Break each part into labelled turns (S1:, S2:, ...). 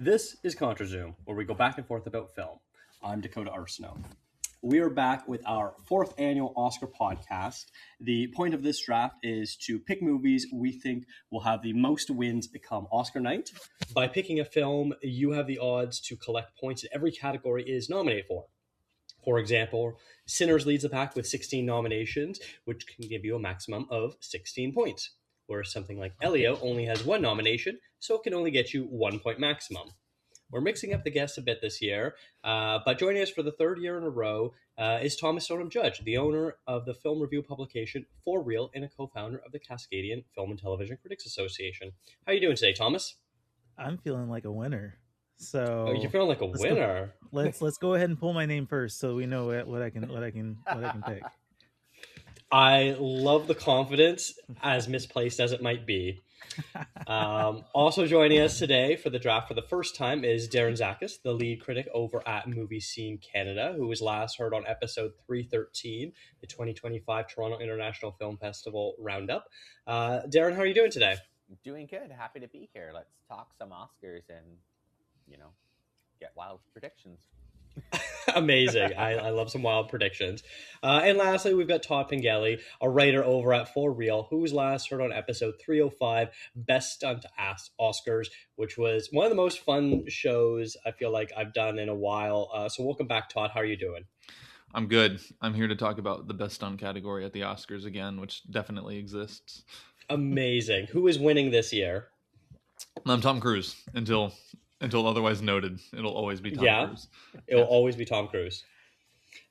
S1: This is Contra Zoom, where we go back and forth about film. I'm Dakota Arsenault. We are back with our 4th annual Oscar podcast. The point of this draft is to pick movies we think will have the most wins come Oscar night. By picking a film, you have the odds to collect points that every category is nominated for. For example, Sinners leads the pack with 16 nominations, which can give you a maximum of 16 points. Whereas something like Elio only has 1 nomination, so it can only get you 1 point maximum. We're mixing up the guests a bit this year, but joining us for the 3rd year in a row is Thomas Stoneham-Judge, the owner of the film review publication For Real and a co-founder of the Cascadian Film and Television Critics Association. How are you doing today, Thomas?
S2: I'm feeling like a winner. So
S1: you're feeling like a winner.
S2: Let's go ahead and pull my name first, so we know what I can pick.
S1: I love the confidence, as misplaced as it might be. Also joining us today for the draft for the first time is Darren Zakus, the lead critic over at Movie Scene Canada, who was last heard on episode 313, the 2025 Toronto International Film Festival Roundup. Darren, how are you doing today?
S3: Doing good. Happy to be here. Let's talk some Oscars and, get wild predictions.
S1: Amazing. I love some wild predictions. And lastly, we've got Todd Pengelly, a writer over at For Real, who was last heard on episode 305, Best Stunt Oscars, which was one of the most fun shows I feel like I've done in a while. So welcome back, Todd. How are you doing?
S4: I'm good. I'm here to talk about the Best Stunt category at the Oscars again, which definitely exists.
S1: Amazing. Who is winning this year?
S4: I'm Tom Cruise until otherwise noted. It'll always be Tom Cruise.
S1: It'll always be Tom Cruise.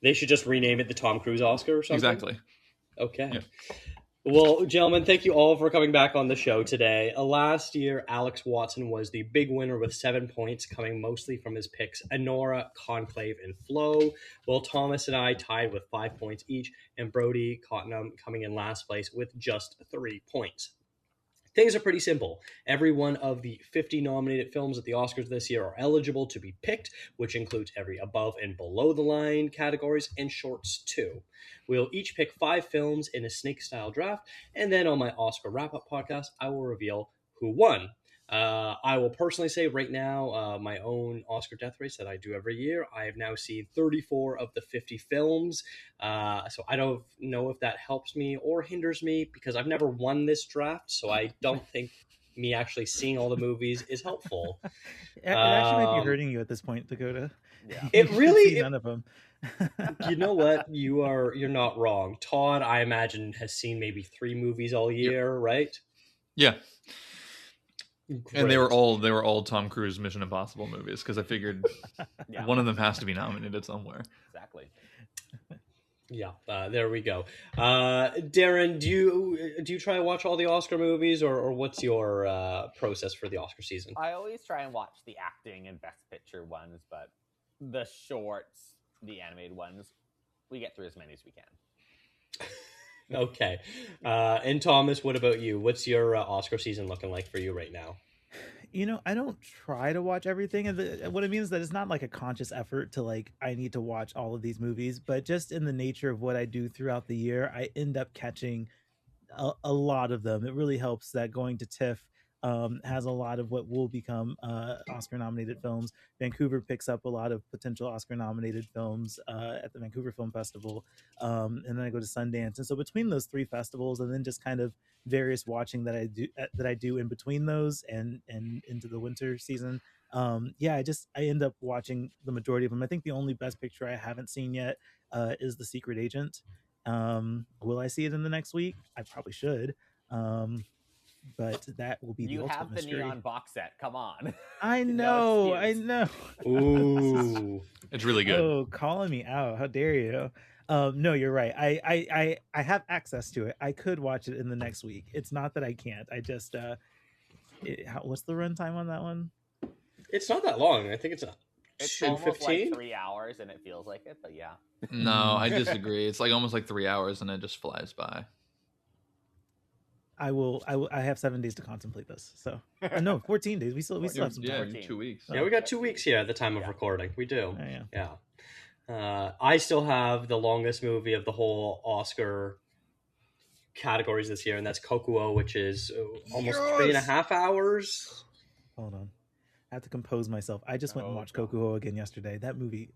S1: They should just rename it the Tom Cruise Oscar or something.
S4: Exactly.
S1: Okay.
S4: Yeah.
S1: Well, gentlemen, thank you all for coming back on the show today. Last year, Alex Watson was the big winner with 7 points, coming mostly from his picks Anora, Conclave, and Flow. Well, Thomas and I tied with 5 points each, and Brody Cottenham coming in last place with just 3 points. Things are pretty simple. Every one of the 50 nominated films at the Oscars this year are eligible to be picked, which includes every above and below the line categories and shorts too. We'll each pick 5 films in a snake-style draft, and then on my Oscar wrap-up podcast, I will reveal who won. I will personally say right now, my own Oscar death race that I do every year, I have now seen 34 of the 50 films. So I don't know if that helps me or hinders me because I've never won this draft. So I don't think me actually seeing all the movies is helpful.
S2: It actually might be hurting you at this point, Dakota.
S1: Yeah. It really,
S2: none of them.
S1: You know what? You're not wrong. Todd, I imagine, has seen maybe 3 movies all year, right?
S4: Yeah.
S1: Great.
S4: And they were all Tom Cruise Mission Impossible movies because I figured one of them has to be nominated somewhere.
S3: Exactly.
S1: Yeah, there we go. Darren, do you try to watch all the Oscar movies, or what's your process for the Oscar season?
S3: I always try and watch the acting and Best Picture ones, but the shorts, the animated ones, we get through as many as we can.
S1: Okay. And Thomas, what about you? What's your Oscar season looking like for you right now?
S2: I don't try to watch everything. And what it means is that it's not like a conscious effort to I need to watch all of these movies, but just in the nature of what I do throughout the year, I end up catching a lot of them. It really helps that going to TIFF has a lot of what will become Oscar-nominated films. Vancouver picks up a lot of potential Oscar-nominated films at the Vancouver Film Festival, and then I go to Sundance. And so between those 3 festivals, and then just kind of various watching that I do in between those and into the winter season, I end up watching the majority of them. I think the only Best Picture I haven't seen yet is The Secret Agent. Will I see it in the next week? I probably should. But that will be the ultimate mystery.
S3: You have the neon box set. Come on.
S2: I know.
S1: Ooh,
S4: it's really good.
S2: Oh, calling me out! How dare you? No, you're right. I have access to it. I could watch it in the next week. It's not that I can't. I just what's the runtime on that one?
S1: It's not that long. I think it's
S3: almost
S1: 15?
S3: like 3 hours, and it feels like it. But yeah.
S4: No, I disagree. It's almost like 3 hours, and it just flies by.
S2: I have 7 days to contemplate this. So no, 14 days. We still have some time.
S4: 2 weeks.
S1: Yeah, we got 2 weeks here at the time of recording. We do. Yeah. I still have the longest movie of the whole Oscar categories this year, and that's Kokuho, which is almost 3.5 hours.
S2: Hold on. I have to compose myself. I just went and watched
S3: God.
S2: Kokuho again yesterday. That movie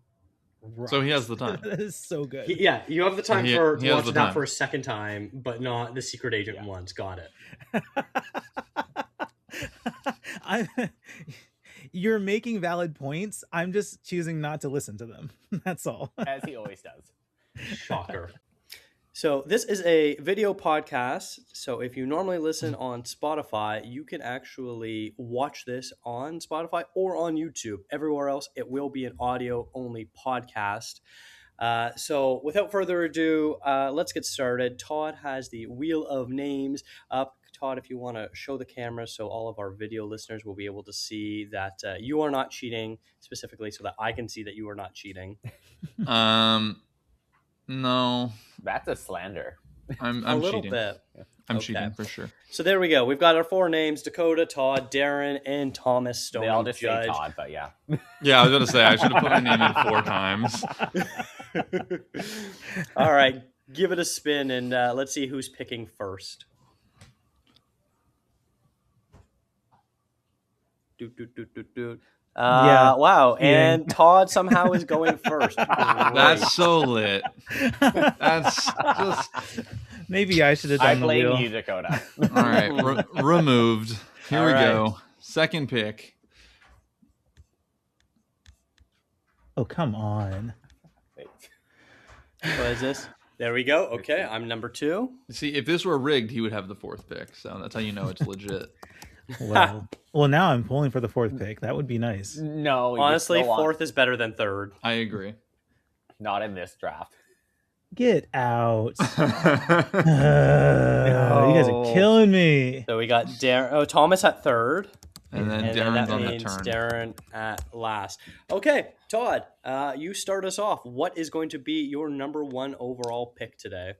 S2: rocks.
S4: So he has the time.
S2: That is so good.
S1: Yeah, you have the time
S4: He
S1: to
S4: has
S1: watch
S4: the
S1: that
S4: time.
S1: for a second time, but not the Secret Agent
S3: Yeah.
S1: ones. Got it.
S2: You're making valid points. I'm just choosing not to listen to them. That's all.
S3: As he always does.
S1: Shocker. So this is a video podcast. So if you normally listen on Spotify, you can actually watch this on Spotify or on YouTube. Everywhere else, it will be an audio-only podcast. So without further ado, let's get started. Todd has the Wheel of Names up. Todd, if you want to show the camera so all of our video listeners will be able to see that you are not cheating, specifically so that I can see that you are not cheating.
S4: No,
S3: That's a slander.
S4: I'm
S1: A little
S4: cheating.
S1: bit.
S4: I'm
S1: Okay.
S4: cheating for sure.
S1: So there we go. We've got our 4 names: Dakota, Todd, Darren, and Thomas
S3: They all just say
S1: Stoneham-Judge.
S3: Todd, but yeah.
S4: Yeah, I was going to say, I should have put my name in 4 times.
S1: All right, give it a spin, and let's see who's picking first.
S2: Yeah.
S1: Wow,
S2: Cheating.
S1: and Todd somehow is going first. Great.
S4: That's so lit. That's just...
S2: Maybe I should have
S3: I
S2: done the
S3: blame
S2: wheel.
S3: you, Dakota.
S4: All right, removed. Here
S1: All
S4: we
S1: right.
S4: go. Second pick.
S2: Oh, come on.
S3: Wait.
S1: What is this? There we go. Okay, I'm number 2.
S4: See, if this were rigged, he would have the 4th pick. So that's how you know it's legit.
S2: Well, now I'm pulling for the 4th pick. That would be nice.
S3: No, you
S1: Honestly,
S3: still want-
S1: 4th is better than 3rd.
S4: I agree.
S3: Not in this draft.
S2: Get out. You guys are killing me.
S1: So we got Darren. Oh, Thomas at 3rd.
S4: And then
S1: And then
S4: Darren's
S1: that
S4: on that
S1: means
S4: turn.
S1: Darren at last. Okay, Todd, you start us off. What is going to be your number 1 overall pick today?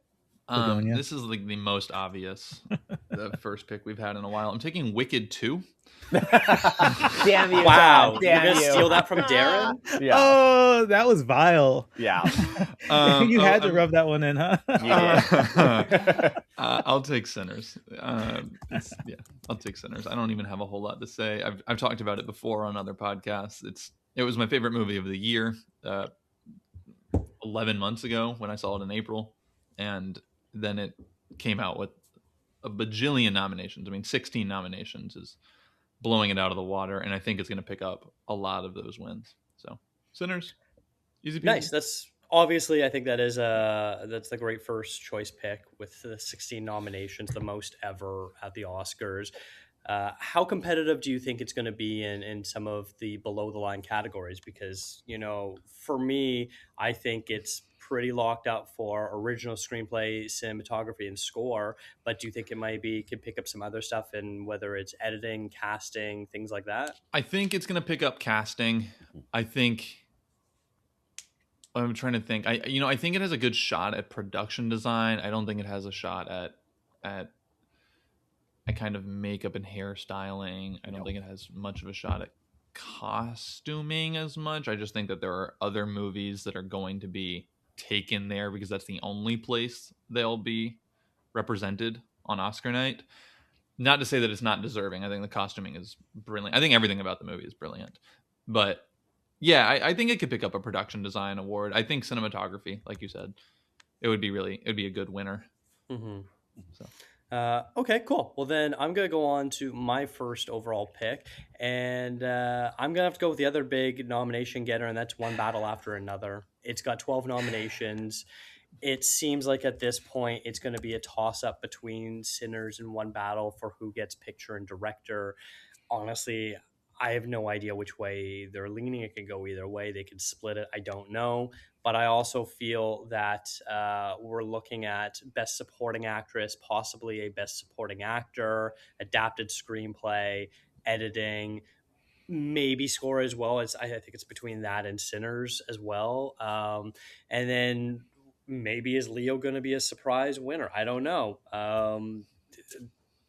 S2: Begonia.
S4: This is like the most obvious, the first pick we've had in a while. I'm taking Wicked 2.
S3: Damn you!
S1: Wow,
S3: Todd,
S1: you're
S3: damn
S1: going to
S3: you.
S1: steal that from Darren?
S3: Yeah.
S2: Oh, that was vile.
S3: Yeah.
S2: You had to rub that one in, huh?
S4: I'll take Sinners. I'll take Sinners. I don't even have a whole lot to say. I've talked about it before on other podcasts. It was my favorite movie of the year 11 months ago when I saw it in April. And then it came out with a bajillion nominations. I mean, 16 nominations is blowing it out of the water. And I think it's going to pick up a lot of those wins. So Sinners, easy peasy.
S1: Nice. That's obviously, I think that's the great first choice pick with the 16 nominations, the most ever at the Oscars. How competitive do you think it's going to be in some of the below the line categories? Because, for me, I think it's pretty locked up for original screenplay, cinematography, and score. But do you think it could pick up some other stuff, and whether it's editing, casting, things like that?
S4: I think it's going to pick up casting. I'm trying to think. I think it has a good shot at production design. I don't think it has a shot at kind of makeup and hairstyling. I don't think it has much of a shot at costuming as much. I just think that there are other movies that are going to be taken there because that's the only place they'll be represented on Oscar night. Not to say that it's not deserving. I think the costuming is brilliant. I think everything about the movie is brilliant. But yeah, I think it could pick up a production design award. I think cinematography, like you said, it'd be a good winner.
S1: Mm-hmm.
S4: So.
S1: Okay, cool. Well, then I'm going to go on to my first overall pick, and I'm going to have to go with the other big nomination getter, and that's One Battle After Another. It's got 12 nominations. It seems like at this point it's going to be a toss-up between Sinners and One Battle for who gets picture and director. Honestly, I have no idea which way they're leaning. It can go either way. They could split it. I don't know. But I also feel that we're looking at Best Supporting Actress, possibly a Best Supporting Actor, adapted screenplay, editing, maybe score as well. I think it's between that and Sinners as well. And then maybe is Leo going to be a surprise winner? I don't know.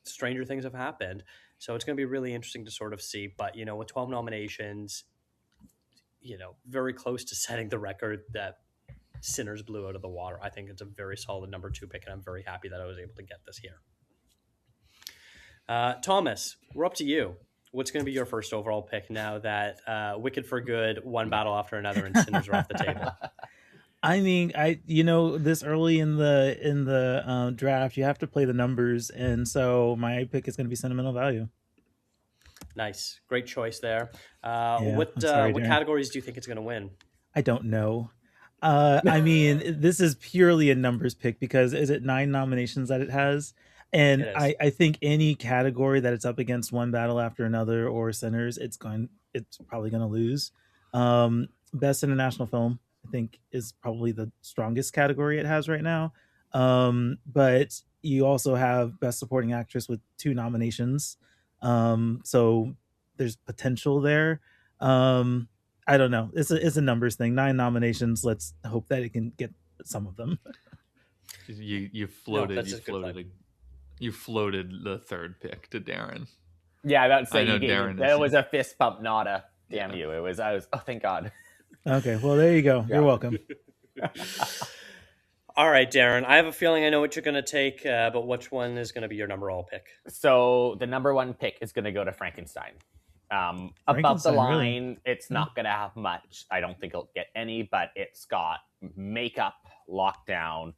S1: Stranger things have happened. So it's going to be really interesting to sort of see. But, with 12 nominations, very close to setting the record that Sinners blew out of the water. I think it's a very solid number 2 pick, and I'm very happy that I was able to get this here. Thomas, we're up to you. What's going to be your first overall pick now that Wicked for Good, One Battle After Another, and Sinners are off the table?
S2: I mean, this early in the draft, you have to play the numbers, and so my pick is going to be Sentimental Value.
S1: Nice, great choice there.
S2: I'm
S1: What
S2: sorry,
S1: what
S2: Darren.
S1: categories do you think it's going to win?
S2: I don't know. I mean, this is purely a numbers pick because is it 9 nominations that it has? And
S1: It is.
S2: I think any category that it's up against One Battle After Another or Sinners, it's probably going to lose. Best international film, I think, is probably the strongest category it has right now. But you also have Best Supporting Actress with 2 nominations. So there's potential there. I don't know. It's a numbers thing. 9 nominations. Let's hope that it can get some of them.
S4: You floated.
S1: that's a good point.
S4: You floated the third pick to Darren.
S3: Yeah, that's
S4: I know
S3: saying
S4: Darren
S3: that
S4: is-
S3: was a fist bump, not a damn
S4: Yeah.
S3: you. It was. I was. Oh, thank God.
S2: Okay, well there you go.
S3: Yeah.
S2: You're welcome.
S1: All right, Darren. I have a feeling I know what you're going to take, but which one is going to be your number all pick?
S3: So the number 1 pick is going to go to Frankenstein. Above the
S2: Frankenstein, really?
S3: line, it's not going to have much. I don't think it'll get any, but it's got makeup, lockdown,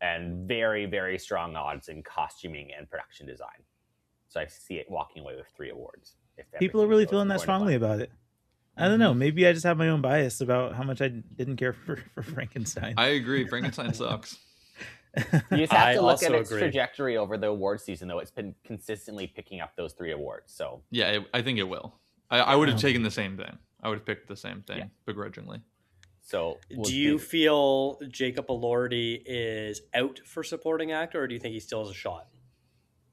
S3: and very, very strong odds in costuming and production design. So I see it walking away with 3 awards. If
S2: People are
S3: everything
S2: really
S3: goes
S2: feeling that
S3: according to
S2: strongly
S3: plan.
S2: about it. I don't know. Maybe I just have my own bias about how much I didn't care for Frankenstein.
S4: I agree. Frankenstein sucks.
S3: You just have
S1: I
S3: to look at
S1: also
S3: its
S1: agree.
S3: trajectory over the award season, though. It's been consistently picking up those 3 awards. So
S4: Yeah, I think it will. I would have
S2: Yeah.
S4: taken the same thing. I would have picked the same thing
S3: Yeah.
S4: begrudgingly.
S3: we'll
S1: Do you
S3: see.
S1: feel Jacob Elordi is out for supporting actor, or do you think he still has a shot?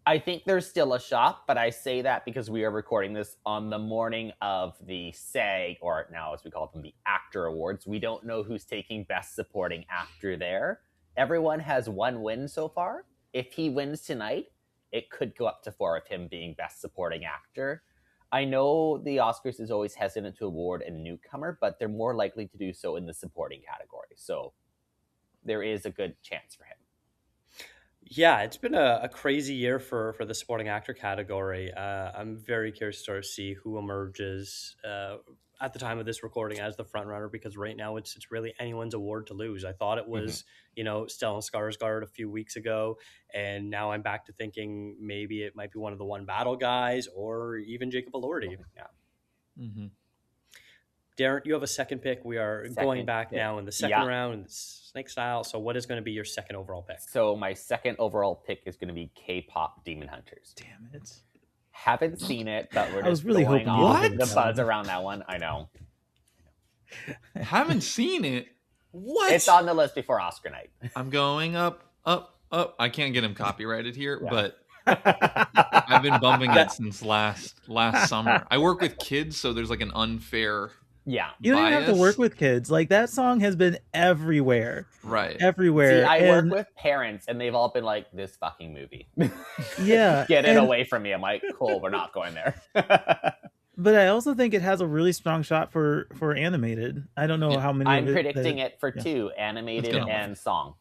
S3: I think there's still a shot, but I say that because we are recording this on the morning of the SAG, or now as we call them, the Actor Awards. We don't know who's taking Best Supporting Actor there. Everyone has 1 win so far. If he wins tonight, it could go up to 4 of him being Best Supporting Actor. I know the Oscars is always hesitant to award a newcomer, but they're more likely to do so in the supporting category. So there is a good chance for him.
S1: Yeah, it's been a crazy year for the supporting actor category. I'm very curious to sort of see who emerges at the time of this recording as the front runner, because right now it's really anyone's award to lose. I thought it was Stellan Skarsgård a few weeks ago, and now I'm back to thinking maybe it might be one of the One Battle guys or even Jacob Elordi.
S3: Yeah.
S4: Mm-hmm.
S1: Darren, you have a second pick. We are going
S3: Second
S1: back
S3: pick.
S1: now in the second
S3: Yeah.
S1: round, snake style. So what is going to be your second overall pick?
S3: So my second overall pick is going to be K-pop Demon Hunters.
S2: Damn it.
S3: Haven't seen it, but we're
S2: I was
S3: just
S2: really
S3: going
S2: hoping
S4: you
S3: off
S4: would
S3: the
S4: get
S2: that
S3: buzz
S2: one.
S3: around that one. I know.
S4: Haven't seen it.
S1: What?
S3: It's on the list before Oscar night.
S4: I'm going up. I can't get him copyrighted here,
S3: Yeah.
S4: but I've been bumping it since last summer. I work with kids, so there's like an unfair
S3: Yeah.
S2: You don't even have to
S4: bias.
S2: work with kids. Like that song has been everywhere.
S4: Right.
S2: Everywhere.
S3: See, I
S2: And-
S3: work with parents, and they've all been like, "This fucking movie,
S2: Yeah.
S3: get it
S2: and-
S3: away from me." I'm like, "Cool, we're not going there."
S2: But I also think it has a really strong shot for animated. I don't know
S4: Yeah.
S2: how many.
S3: I'm
S2: of
S3: predicting
S2: that-
S3: it for
S2: yeah.
S3: 2, animated
S4: gonna win.
S3: and song.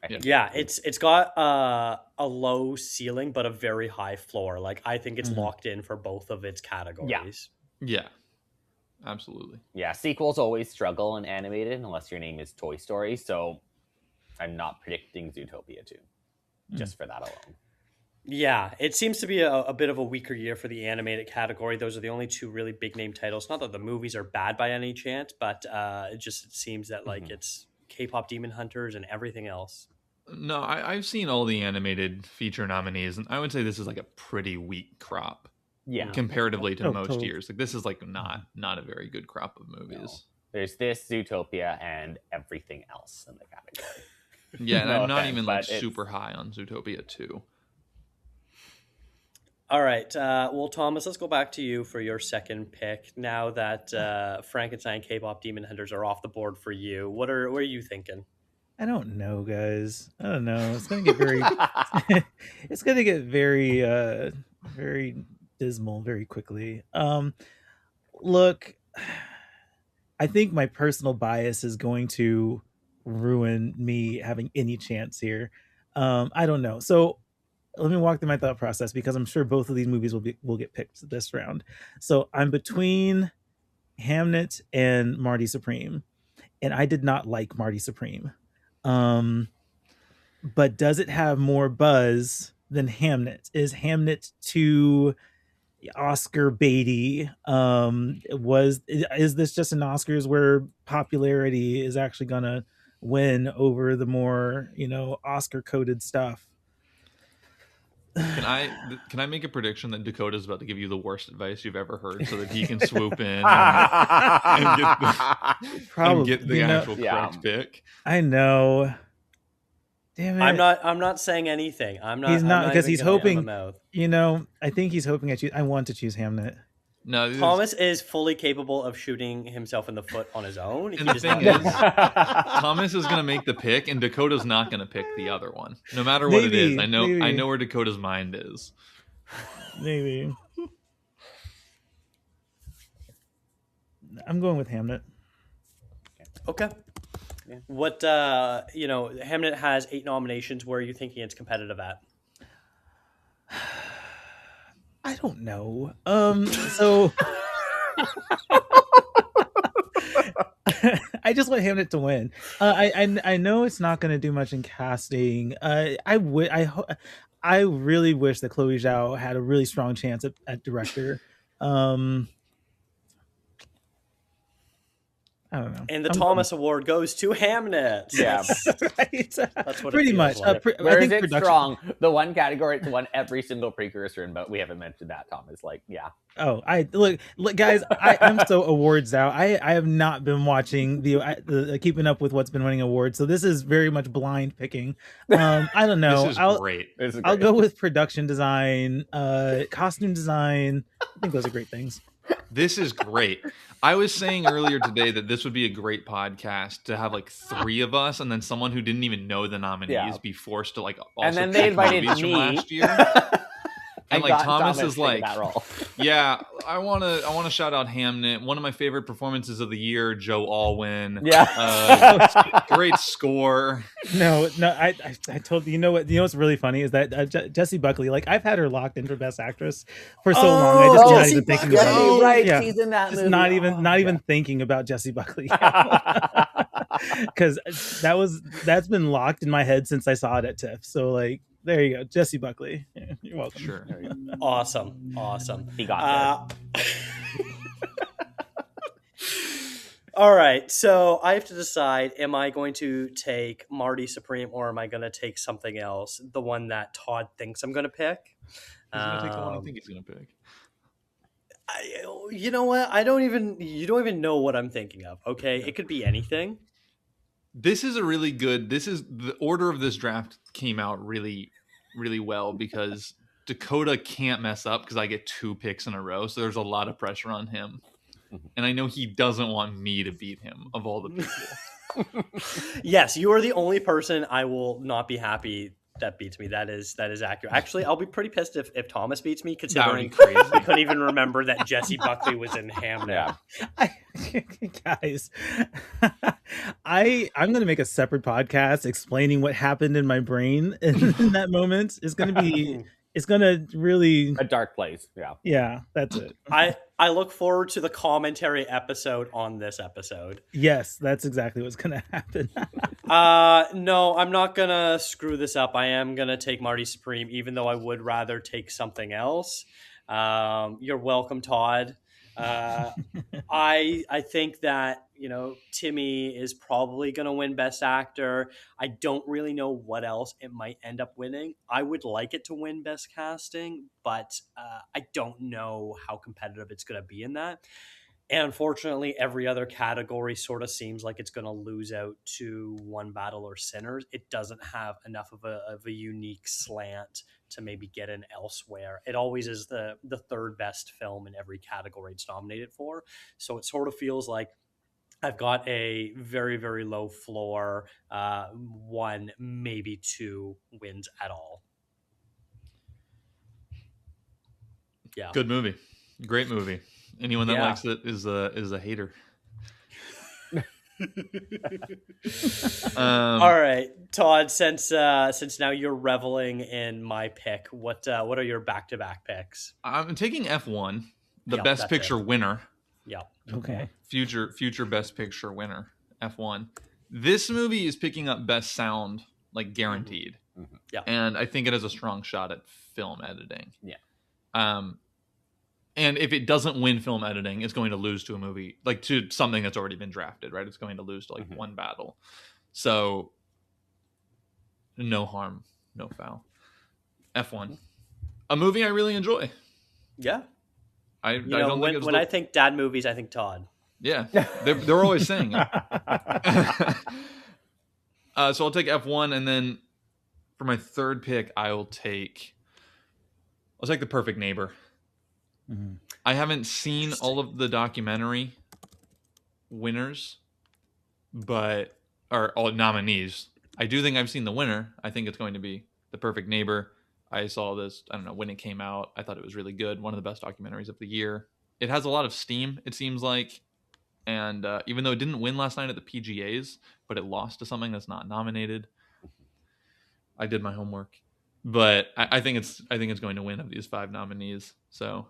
S3: I
S4: Yeah.
S3: think.
S1: Yeah, it's got a low ceiling but a very high floor. Like I think it's
S2: Mhm.
S1: locked in for both of its categories.
S4: Yeah. Absolutely.
S3: Yeah, sequels always struggle in animated unless your name is Toy Story. So I'm not predicting Zootopia 2, just for that alone.
S1: Yeah, it seems to be a bit of a weaker year for the animated category. Those are the only 2 really big name titles. Not that the movies are bad by any chance, but it seems that like it's K-pop Demon Hunters and everything else.
S4: No, I've seen all the animated feature nominees, and I would say this is like a pretty weak crop
S3: Yeah,
S4: comparatively to
S2: Oh,
S4: most
S2: totally.
S4: years. Like this is like not a very good crop of movies.
S3: there's this Zootopia and everything else in the category.
S4: Yeah, and
S3: No
S4: I'm not
S3: offense,
S4: even like
S3: but it's-
S4: super high on Zootopia 2.
S1: All right. Well, Thomas, let's go back to you for your second pick. Now that Frankenstein, K-pop Demon Hunters are off the board for you, what are you thinking?
S2: I don't know, guys. I don't know. It's gonna get very. It's gonna get very, very dismal very quickly. Look, I think my personal bias is going to ruin me having any chance here. I don't know. So let me walk through my thought process because I'm sure both of these movies will get picked this round. So I'm between Hamnet and Marty Supreme, and I did not like Marty Supreme. But does it have more buzz than Hamnet? Is Hamnet too Oscar baity? Is this just an Oscars where popularity is actually gonna win over the more Oscar coded stuff?
S4: Can I make a prediction that Dakota's about to give you the worst advice you've ever heard, so that he can swoop in and get the actual correct pick?
S2: I know. Damn it!
S1: I'm not saying anything.
S2: He's not, because he's hoping. I think he's hoping I want to choose Hamnet.
S4: No,
S1: Thomas is fully capable of shooting himself in the foot on his own.
S4: And the thing is, Thomas is going to make the pick, and Dakota's not going to pick the other one, no matter what it is. I know where Dakota's mind is.
S2: Maybe. I'm going with Hamnet.
S1: Okay. Yeah. What Hamnet has 8 nominations. Where are you thinking it's competitive at?
S2: I don't know. So I just want Hamnet to win. I know it's not going to do much in casting. I really wish that Chloe Zhao had a really strong chance at director. I don't know.
S1: And the Thomas Award goes to Hamnet.
S3: Yeah.
S2: Right.
S1: That's what
S2: pretty much.
S1: Like.
S3: Where is it strong? The one category it's won every single precursor in, but we haven't mentioned that, Thomas. Like, yeah.
S2: Oh, look, guys, I'm so awards out. I have not been watching the keeping up with what's been winning awards, so this is very much blind picking. I don't know.
S4: This is great.
S2: I'll go with production design, costume design. I think those are great things.
S4: This is great. I was saying earlier today that this would be a great podcast to have like 3 of us, and then someone who didn't even know the nominees be forced to like also
S3: and then they invited
S4: movies
S3: me
S4: from last year. And like Thomas is like, yeah, I want to shout out Hamnet. One of my favorite performances of the year, Joe Alwyn.
S3: Yeah,
S4: great score.
S2: No, I told you. You know what's really funny is that Jessie Buckley. Like, I've had her locked in for Best Actress for so long. I just not even thinking about it.
S3: Right, yeah. She's in that movie.
S2: Not even thinking about Jessie Buckley. Because that's been locked in my head since I saw it at TIFF. So like. There you go, Jessie Buckley. Yeah, you're welcome.
S4: Sure.
S1: Awesome.
S3: He got there.
S1: All right, so I have to decide: am I going to take Marty Supreme, or am I going to take something else? The one that Todd thinks I'm going to pick.
S4: He's going to take the one I think he's going to pick.
S1: You know what? You don't even know what I'm thinking of. Okay, it could be anything.
S4: This is the order of this draft came out really, really well because Dakota can't mess up because I get 2 picks in a row. So there's a lot of pressure on him. And I know he doesn't want me to beat him of all the people.
S1: Yes, you are the only person I will not be happy that beats me. That is accurate. Actually, I'll be pretty pissed if Thomas beats me, considering I couldn't even remember that Jessie Buckley was in Hamnet.
S2: Guys, I'm gonna make a separate podcast explaining what happened in my brain in that moment. It's gonna really
S3: a dark place.
S2: Yeah, that's it.
S1: I look forward to the commentary episode on this episode.
S2: Yes, that's exactly what's gonna happen.
S1: No, I'm not gonna screw this up. I am gonna take Marty Supreme, even though I would rather take something else. You're welcome, Todd. I think that Timmy is probably going to win Best Actor. I don't really know what else it might end up winning. I would like it to win Best Casting, but I don't know how competitive it's going to be in that. And unfortunately, every other category sort of seems like it's going to lose out to One Battle or Sinners. It doesn't have enough of a unique slant to maybe get in elsewhere. It always is the third best film in every category it's nominated for. So it sort of feels like I've got a very, very low floor, 1, maybe 2 wins at all. Yeah.
S4: Good movie. Great movie. Anyone that likes it is a hater.
S1: All right, Todd. Since now you're reveling in my pick, what are your back-to-back picks?
S4: I'm taking F1, the
S1: Yeah,
S4: Best
S1: that's
S4: Picture
S1: it.
S4: winner.
S1: Yeah.
S2: Okay.
S4: Future Best Picture winner, F1. This movie is picking up Best Sound, like guaranteed.
S3: Mm-hmm.
S1: Yeah.
S4: And I think it has a strong shot at film editing.
S3: Yeah.
S4: And if it doesn't win film editing, it's going to lose to a movie, like to something that's already been drafted, right? It's going to lose to like one battle. So no harm, no foul. F1. A movie I really enjoy.
S1: Yeah.
S4: I don't think it's
S1: when I think dad movies, I think Todd.
S4: Yeah. They're always saying it. So I'll take F1, and then for my third pick, I'll take The Perfect Neighbor.
S2: Mm-hmm.
S4: I haven't seen all of the documentary winners, or all nominees. I do think I've seen the winner. I think it's going to be The Perfect Neighbor. I saw this, I don't know, when it came out. I thought it was really good. One of the best documentaries of the year. It has a lot of steam, it seems like. And even though it didn't win last night at the PGAs, but it lost to something that's not nominated. I did my homework. But I think it's going to win of these 5 nominees. So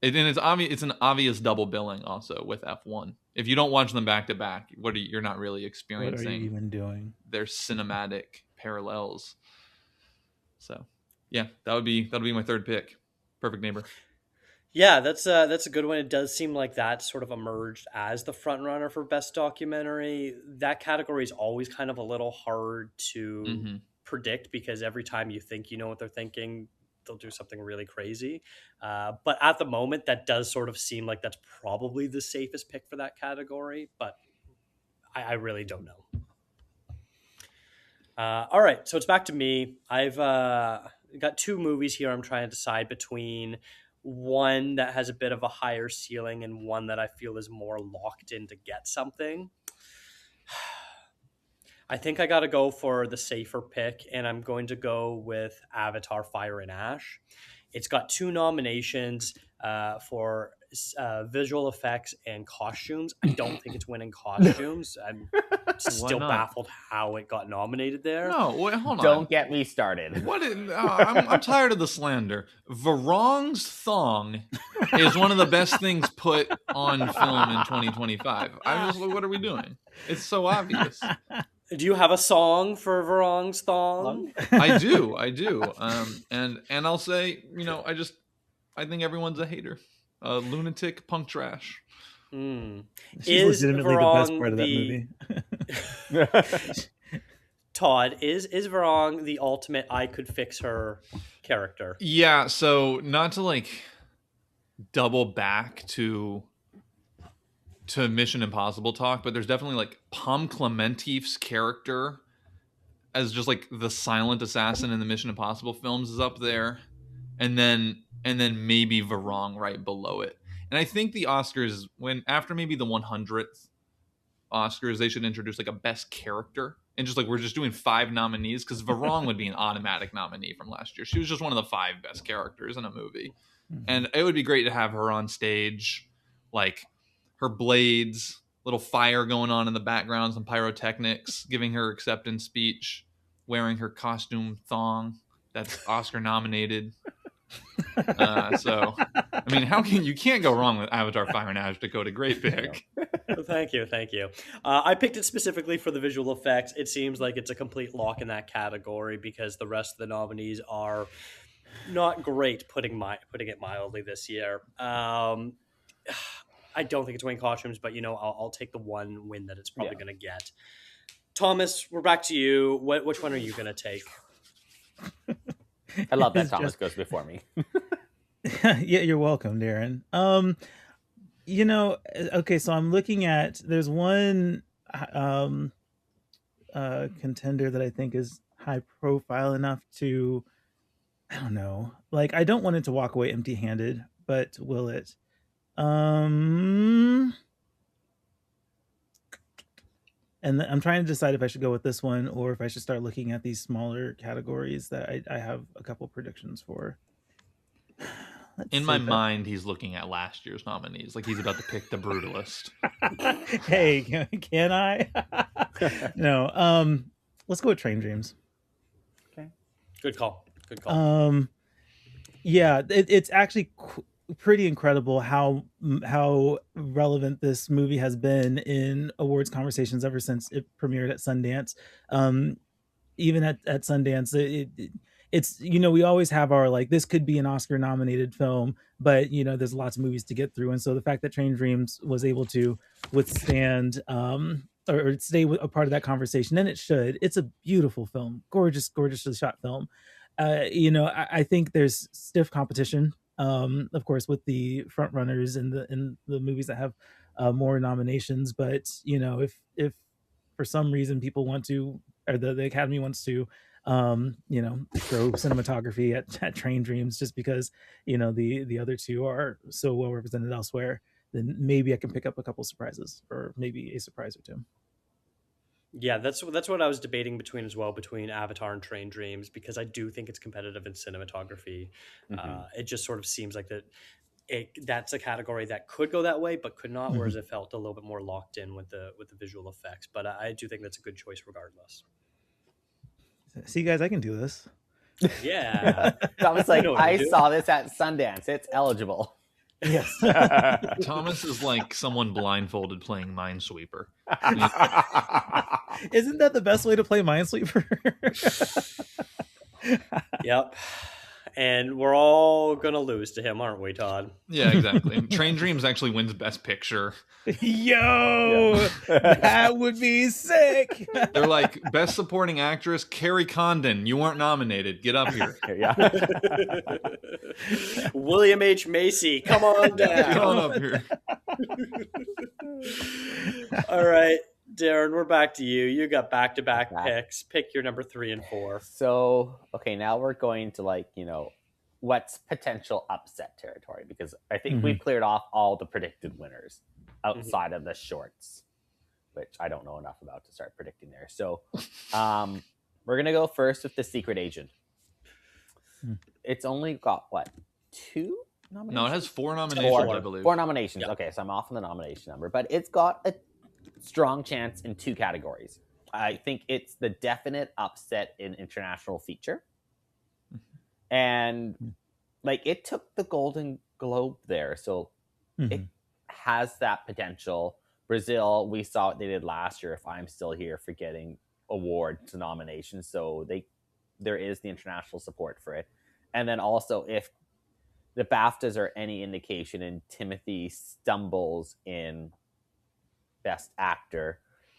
S4: it's obvious. It's an obvious double billing also with F1. If you don't watch them back to back, you're not really experiencing.
S2: What are you even doing?
S4: Their cinematic parallels. So, yeah, that'll be my third pick. Perfect Neighbor.
S1: Yeah, that's a good one. It does seem like that sort of emerged as the front runner for best documentary. That category is always kind of a little hard to predict because every time you think you know what they're thinking, they'll do something really crazy. But at the moment, that does sort of seem like that's probably the safest pick for that category. But I really don't know. All right, so it's back to me. I've got 2 movies here I'm trying to decide between. One that has a bit of a higher ceiling and one that I feel is more locked in to get something. I think I got to go for the safer pick, and I'm going to go with Avatar Fire and Ash. It's got 2 nominations for visual effects and costumes. I don't think it's winning costumes. I'm still baffled how it got nominated there.
S4: No, wait, hold on.
S3: Don't get me started.
S4: I'm tired of the slander. Varong's thong is one of the best things put on film in 2025. I'm just like, what are we doing? It's so obvious.
S1: Do you have a song for Varong's thong?
S4: I do. And I'll say, I think everyone's a hater. Lunatic punk trash.
S2: She's legitimately the best part of that movie.
S1: Todd, is Varong the ultimate I could fix her character?
S4: Yeah, so not to double back to Mission Impossible talk, but there's definitely Pom Clementif's character as just the silent assassin in the Mission Impossible films is up there, and then maybe Varong right below it. And I think the Oscars, after maybe the 100th Oscars, they should introduce a best character and just we're just doing 5 nominees, because Varong would be an automatic nominee from last year. She was just one of the 5 best characters in a movie, and it would be great to have her on stage, her blades, little fire going on in the background, some pyrotechnics, giving her acceptance speech, wearing her costume thong that's Oscar nominated. So, I mean, you can't go wrong with Avatar Fire and Ash, Dakota. Great pick.
S1: Thank you. I picked it specifically for the visual effects. It seems like it's a complete lock in that category because the rest of the nominees are not great, putting it mildly, this year. I don't think it's winning costumes, but I'll take the one win that it's probably going to get. Thomas, we're back to you. Which one are you going to take?
S3: I love that Thomas goes before me.
S2: Yeah, you're welcome, Darren. Okay, so I'm looking at, there's one contender that I think is high profile enough to, I don't know, I don't want it to walk away empty-handed, but will it? And I'm trying to decide if I should go with this one or if I should start looking at these smaller categories that I have a couple predictions for.
S4: In my mind, he's looking at last year's nominees, like he's about to pick The Brutalist.
S2: Hey, can I? No. Let's go with Train Dreams.
S3: Okay.
S1: Good call. Good call.
S2: Yeah, it's actually pretty incredible how relevant this movie has been in awards conversations ever since it premiered at Sundance. Even at Sundance, it's, you know, we always have our like, this could be an Oscar nominated film, but you know, there's lots of movies to get through, and so the fact that Train Dreams was able to withstand or stay a part of that conversation, and it should. It's a beautiful film, gorgeously shot film. You know, I think there's stiff competition, of course, with the front runners in the movies that have more nominations. But you know, if for some reason people want to, or the Academy wants to, you know, throw cinematography at Train Dreams just because, you know, the other two are so well represented elsewhere, then maybe I can pick up a couple surprises, or maybe a surprise or two.
S1: Yeah, that's what I was debating between as well, between Avatar and Train Dreams, because I do think it's competitive in cinematography. It just sort of seems like that's a category that could go that way, but could not, whereas it felt a little bit more locked in with the visual effects. But I do think that's a good choice regardless.
S2: See, guys, I can do this.
S1: Yeah.
S3: Thomas, like, I saw this at Sundance. It's eligible.
S2: Yes.
S4: Thomas is like someone blindfolded playing Minesweeper.
S2: Isn't that the best way to play Minesweeper?
S1: Yep. And we're all going to lose to him, aren't we, Todd?
S4: Yeah, exactly. Train Dreams actually wins Best Picture.
S2: Yo, that would be sick.
S4: They're like, Best Supporting Actress, Carrie Condon. You weren't nominated. Get up here.
S3: Yeah.
S1: William H. Macy, come on down.
S4: Get on up here.
S1: All right, Darren, we're back to you. You got back-to-back picks. Pick your number 3 and 4.
S3: So, okay, now we're going to, like, you know, what's potential upset territory, because I think we've cleared off all the predicted winners outside of the shorts, which I don't know enough about to start predicting there. So we're going to go first with The Secret Agent. It's only got, what, 2 nominations?
S4: No, it has 4 nominations, I believe.
S3: 4 nominations.
S1: Yep.
S3: Okay, so I'm off on the nomination number, but it's got a strong chance in 2 categories. I think it's the definite upset in international feature. And like, it took the Golden Globe there, so it has that potential. Brazil, we saw what they did last year, If I'm Still Here, for getting awards nominations, so there is the international support for it. And then also, if the BAFTAs are any indication and Timothy stumbles in Best Actor,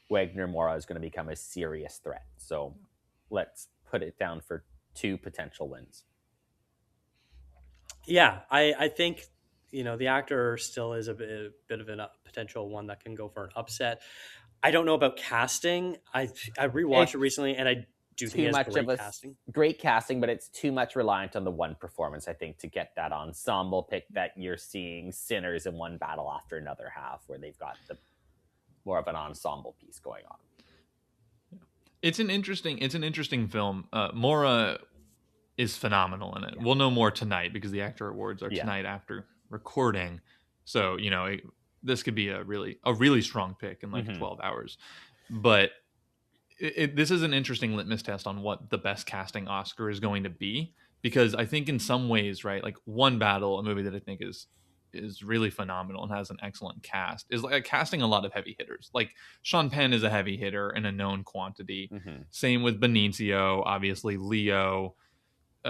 S3: Wagner Moura is going to become a serious threat. So let's put it down for 2 potential wins.
S1: Yeah, I think, you know, the actor still is a bit of a potential one that can go for an upset. I don't know about casting. I rewatched it recently, and I do think it has great casting.
S3: Great casting, but it's too much reliant on the one performance, I think, to get that ensemble pick that you're seeing Sinners in one battle after another half, where they've got more of an ensemble piece going on.
S4: It's an interesting film. Moura is phenomenal in it. Yeah. We'll know more tonight because the Actor Awards are tonight after recording. So, you know, this could be a really strong pick in like 12 hours. But this is an interesting litmus test on what the best casting Oscar is going to be, because I think in some ways, right, like One Battle, a movie that I think is really phenomenal and has an excellent cast, is like casting a lot of heavy hitters. Like Sean Penn is a heavy hitter in a known quantity. Same with Benicio, obviously Leo,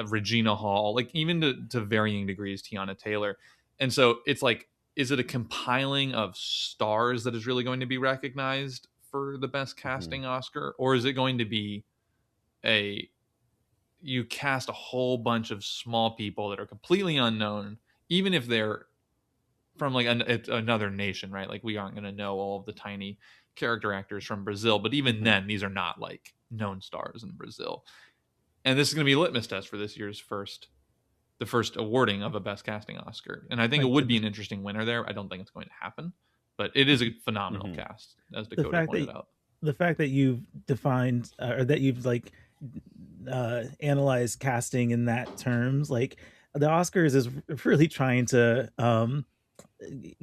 S4: Regina Hall, like even to varying degrees, Tiana Taylor. And so it's like, is it a compiling of stars that is really going to be recognized for the best casting Oscar? Or is it going to be you cast a whole bunch of small people that are completely unknown, even if they're from like another nation, right? Like we aren't going to know all of the tiny character actors from Brazil, but even then, these are not like known stars in Brazil. And this is going to be a litmus test for this year's the first awarding of a best casting Oscar. And I think it would be an interesting winner there. I don't think it's going to happen, but it is a phenomenal cast, as Dakota pointed out.
S2: The fact that you've defined or that you've like analyzed casting in that terms, like the Oscars is really trying to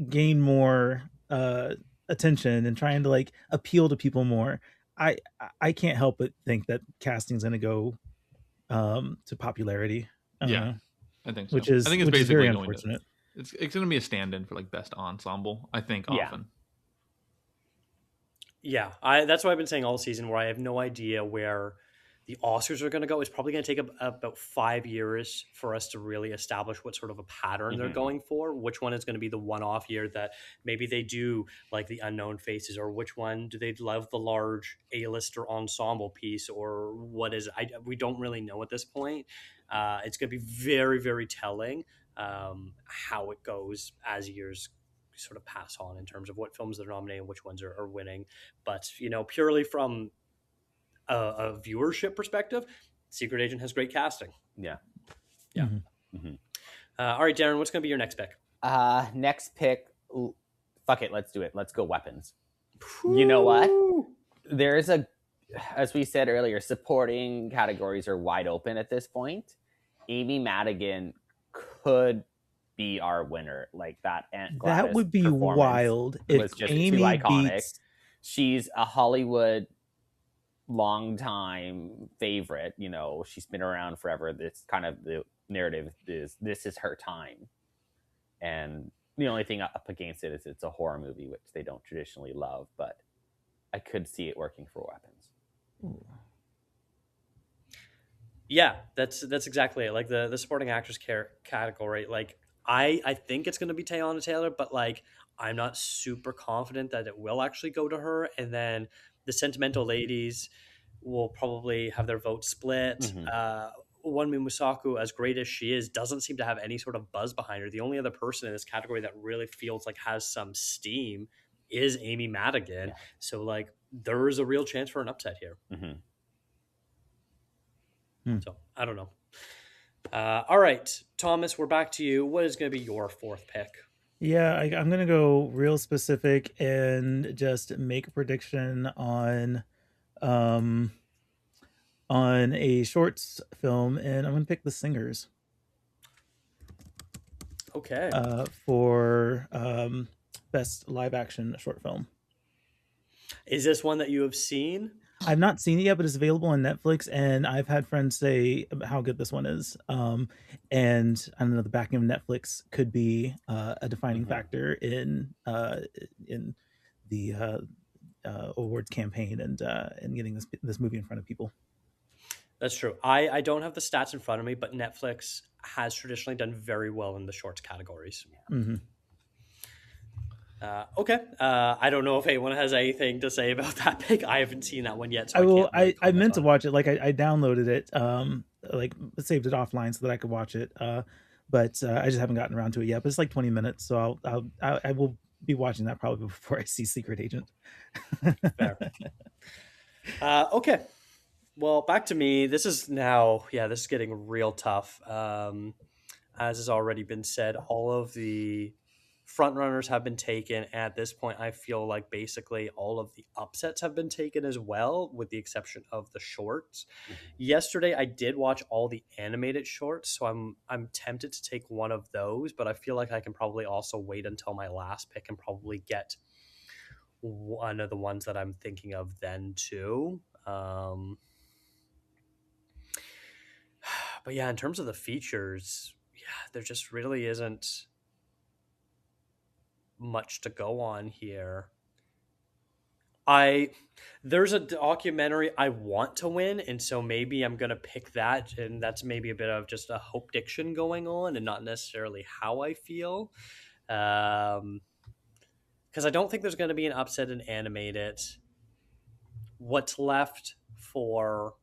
S2: gain more attention and trying to like appeal to people more. I can't help but think that casting's going to go to popularity. I don't know,
S4: I think so.
S2: which is
S4: I think it's
S2: which is very
S4: basically going to
S2: unfortunate.
S4: it's going to be a stand-in for like best ensemble, I think,
S3: Yeah.
S4: often.
S1: Yeah, that's what I've been saying all season, where I have no idea where the Oscars are going to go. It's probably going to take about 5 years for us to really establish what sort of a pattern they're
S3: Mhm.
S1: going for. Which one is going to be the one-off year that maybe they do like the unknown faces, or which one do they love the large A-lister ensemble piece, or what is it? We don't really know at this point. It's going to be very, very telling how it goes as years sort of pass on in terms of what films they're nominating, which ones are winning. But purely from a viewership perspective, Secret Agent has great casting.
S3: Yeah.
S1: Yeah.
S3: Mhm.
S1: All right, Darren, what's going to be your next pick?
S3: Next pick. Fuck it. Let's do it. Let's go weapons. You know what? There's as we said earlier, supporting categories are wide open at this point. Amy Madigan could be our winner. Like that Aunt Gladys
S2: That would be
S3: performance
S2: wild
S3: was
S2: if
S3: just
S2: Amy
S3: too iconic.
S2: beats.
S3: She's a Hollywood long-time favorite. She's been around forever. This kind of the narrative is this is her time. And the only thing up against it is it's a horror movie, which they don't traditionally love, but I could see it working for weapons.
S2: Ooh.
S1: Yeah, that's exactly it. Like the supporting actress category, like I think it's going to be Teyana Taylor, but like I'm not super confident that it will actually go to her. And then the Sentimental ladies will probably have their vote split.
S3: Mhm.
S1: Wonmi Musaku, as great as she is, doesn't seem to have any sort of buzz behind her. The only other person in this category that really feels like has some steam is Amy Madigan.
S3: Yeah.
S1: So like there is a real chance for an upset here.
S3: Mhm.
S1: So I don't know. All right, Thomas, we're back to you. What is going to be your fourth pick?
S2: Yeah, I'm gonna go real specific and just make a prediction um on a shorts film, and I'm gonna pick The Singers
S1: Okay.
S2: for best live action short film.
S1: Is this one that you have seen?
S2: I've not seen it yet, but it's available on Netflix, and I've had friends say how good this one is. And I don't know, the backing of Netflix could be a defining
S3: Mhm.
S2: factor in the awards campaign and getting this movie in front of people.
S1: That's true. I don't have the stats in front of me, but Netflix has traditionally done very well in the shorts categories.
S2: Mm-hmm.
S1: Okay. I don't know if anyone has anything to say about that pick. I haven't seen that one yet, so
S2: I will.
S1: can't really
S2: I meant
S1: comment
S2: to
S1: on
S2: watch it. Like I downloaded it, like saved it offline so that I could watch it. But I just haven't gotten around to it yet. But it's like 20 minutes, so I will be watching that probably before I see Secret Agent.
S1: Fair. Okay. Well, back to me. This is getting real tough. As has already been said, all of the front runners have been taken. At this point, I feel like basically all of the upsets have been taken as well, with the exception of the shorts. Yesterday, I did watch all the animated shorts, so I'm tempted to take one of those, but I feel like I can probably also wait until my last pick and probably get one of the ones that I'm thinking of then too. But yeah, in terms of the features, there just really isn't much to go on here. There's a documentary I want to win, and so maybe I'm gonna pick that, and that's maybe a bit of just a hope diction going on, and not necessarily how I feel. Because I don't think there's going to be an upset in animated. What's left for